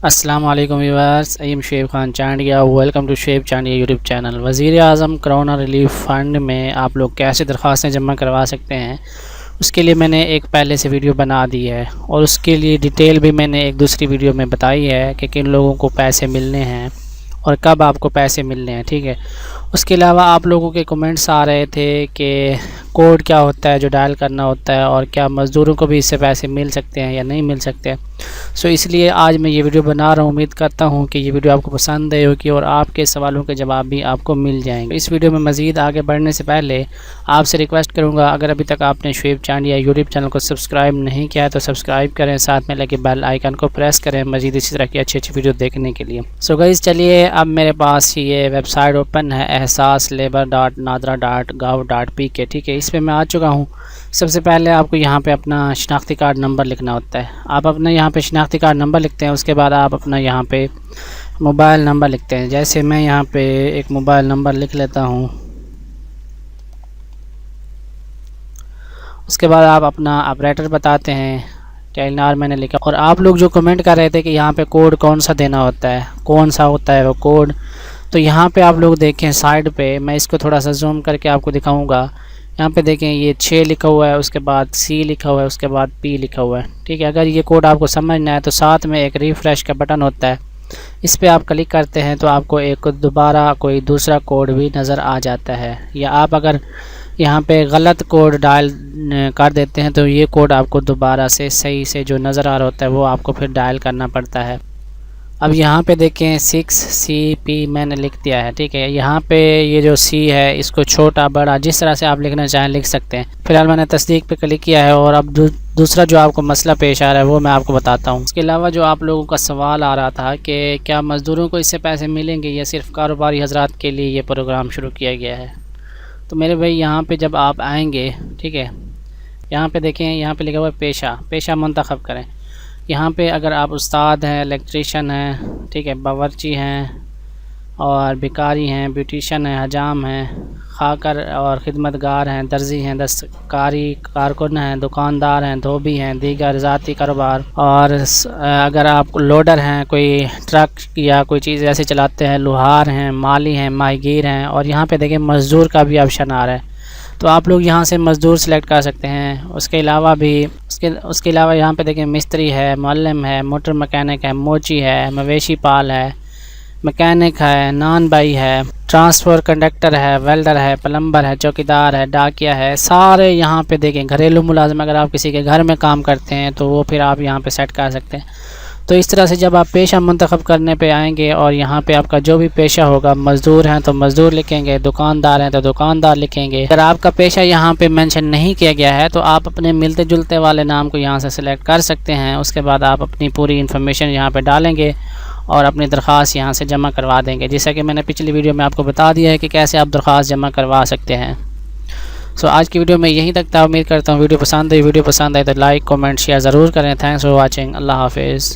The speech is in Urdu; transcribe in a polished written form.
السلام علیکم viewers, I'm Shoaib Khan Chandia, welcome to Shoaib Chandia YouTube channel. وزیر اعظم کرونا ریلیف فنڈ میں آپ لوگ کیسے درخواستیں جمع کروا سکتے ہیں، اس کے لیے میں نے ایک پہلے سے ویڈیو بنا دی ہے، اور اس کے لیے ڈیٹیل بھی میں نے ایک دوسری ویڈیو میں بتائی ہے کہ کن لوگوں کو پیسے ملنے ہیں اور کب آپ کو پیسے ملنے ہیں، ٹھیک ہے۔ اس کے علاوہ آپ لوگوں کے کمنٹس آ رہے تھے کہ کوڈ کیا ہوتا ہے جو ڈائل کرنا ہوتا ہے، اور کیا مزدوروں کو بھی اس سے پیسے مل سکتے ہیں یا نہیں مل سکتے۔ سو اس لیے آج میں یہ ویڈیو بنا رہا ہوں۔ امید کرتا ہوں کہ یہ ویڈیو آپ کو پسند آئے ہوگی اور آپ کے سوالوں کے جواب بھی آپ کو مل جائیں گے۔ اس ویڈیو میں مزید آگے بڑھنے سے پہلے آپ سے ریکویسٹ کروں گا، اگر ابھی تک آپ نے شعیب چانڈیا یوٹیوب چینل کو سبسکرائب نہیں کیا ہے تو سبسکرائب کریں، ساتھ میں لگے بیل آئیکن کو پریس کریں مزید اسی طرح کی اچھی ویڈیو دیکھنے کے لیے۔ سو گائز چلیے، اب میرے پاس یہ ویب سائٹ اوپن ہے ehsaslabor.nadra.gov.pk، ٹھیک ہے۔ اس پہ میں آ چکا ہوں۔ سب سے پہلے آپ کو یہاں پہ اپنا شناختی کارڈ نمبر لکھنا ہوتا ہے۔ آپ اپنا یہاں پہ شناختی کارڈ نمبر لکھتے ہیں، اس کے بعد آپ اپنا یہاں پہ موبائل نمبر لکھتے ہیں۔ جیسے میں یہاں پہ ایک موبائل نمبر لکھ لیتا ہوں، اس کے بعد آپ اپنا آپریٹر بتاتے ہیں، ٹیلنار میں نے لکھا۔ اور آپ لوگ جو کمنٹ کر رہے تھے کہ یہاں پہ کوڈ کون سا دینا ہوتا ہے، کون سا ہوتا ہے وہ کوڈ، تو یہاں پہ آپ لوگ دیکھیں سائڈ پہ، میں اس کو تھوڑا سا زوم کر کے آپ کو دکھاؤں گا۔ یہاں پہ دیکھیں یہ 6 لکھا ہوا ہے، اس کے بعد سی لکھا ہوا ہے، اس کے بعد پی لکھا ہوا ہے، ٹھیک ہے۔ اگر یہ کوڈ آپ کو سمجھنا ہے تو ساتھ میں ایک ریفریش کا بٹن ہوتا ہے، اس پہ آپ کلک کرتے ہیں تو آپ کو ایک دوبارہ کوئی دوسرا کوڈ بھی نظر آ جاتا ہے۔ یا آپ اگر یہاں پہ غلط کوڈ ڈائل کر دیتے ہیں تو یہ کوڈ آپ کو دوبارہ سے صحیح سے جو نظر آ رہا ہوتا ہے وہ آپ کو پھر ڈائل کرنا پڑتا ہے۔ اب یہاں پہ دیکھیں 6CP میں نے لکھ دیا ہے، ٹھیک ہے۔ یہاں پہ یہ جو سی ہے اس کو چھوٹا بڑا جس طرح سے آپ لکھنا چاہیں لکھ سکتے ہیں۔ فی الحال میں نے تصدیق پہ کلک کیا ہے، اور اب دوسرا جو آپ کو مسئلہ پیش آ رہا ہے وہ میں آپ کو بتاتا ہوں۔ اس کے علاوہ جو آپ لوگوں کا سوال آ رہا تھا کہ کیا مزدوروں کو اس سے پیسے ملیں گے یا صرف کاروباری حضرات کے لیے یہ پروگرام شروع کیا گیا ہے، تو میرے بھائی یہاں پہ جب آپ آئیں گے، ٹھیک ہے، یہاں پہ دیکھیں، یہاں پہ لکھا ہوا ہے پیشہ منتخب کریں۔ یہاں پہ اگر آپ استاد ہیں، الیکٹریشین ہیں، ٹھیک ہے، باورچی ہیں اور بیکاری ہیں، بیوٹیشین ہیں، حجام ہیں، خاکر اور خدمتگار ہیں، درزی ہیں، دستکاری کارکن ہیں، دکاندار ہیں، دھوبی ہیں، دیگر ذاتی کاروبار، اور اگر آپ لوڈر ہیں، کوئی ٹرک یا کوئی چیز ایسے چلاتے ہیں، لوہار ہیں، مالی ہیں، ماہی گیر ہیں، اور یہاں پہ دیکھیں مزدور کا بھی آپشن آ رہا ہے، تو آپ لوگ یہاں سے مزدور سلیکٹ کر سکتے ہیں۔ اس کے علاوہ یہاں پہ دیکھیں مستری ہے، معلم ہے، موٹر مکینک ہے، موچی ہے، مویشی پال ہے، مکینک ہے، نان بائی ہے، ٹرانسفر کنڈکٹر ہے، ویلڈر ہے، پلمبر ہے، چوکیدار ہے، ڈاکیا ہے، سارے یہاں پہ دیکھیں۔ گھریلو ملازم اگر آپ کسی کے گھر میں کام کرتے ہیں تو وہ پھر آپ یہاں پہ سیٹ کر سکتے ہیں۔ تو اس طرح سے جب آپ پیشہ منتخب کرنے پہ آئیں گے اور یہاں پہ آپ کا جو بھی پیشہ ہوگا، مزدور ہیں تو مزدور لکھیں گے، دکاندار ہیں تو دکاندار لکھیں گے۔ اگر آپ کا پیشہ یہاں پہ مینشن نہیں کیا گیا ہے تو آپ اپنے ملتے جلتے والے نام کو یہاں سے سلیکٹ کر سکتے ہیں۔ اس کے بعد آپ اپنی پوری انفارمیشن یہاں پہ ڈالیں گے اور اپنی درخواست یہاں سے جمع کروا دیں گے، جیسا کہ میں نے پچھلی ویڈیو میں آپ کو بتا دیا ہے کہ کیسے آپ درخواست جمع کروا سکتے ہیں۔ سو آج کی ویڈیو میں یہیں تک تھا۔ امید کرتا ہوں ویڈیو پسند آئی تو لائک، کمنٹ، شیئر ضرور کریں۔ Thanks for watching. اللہ حافظ۔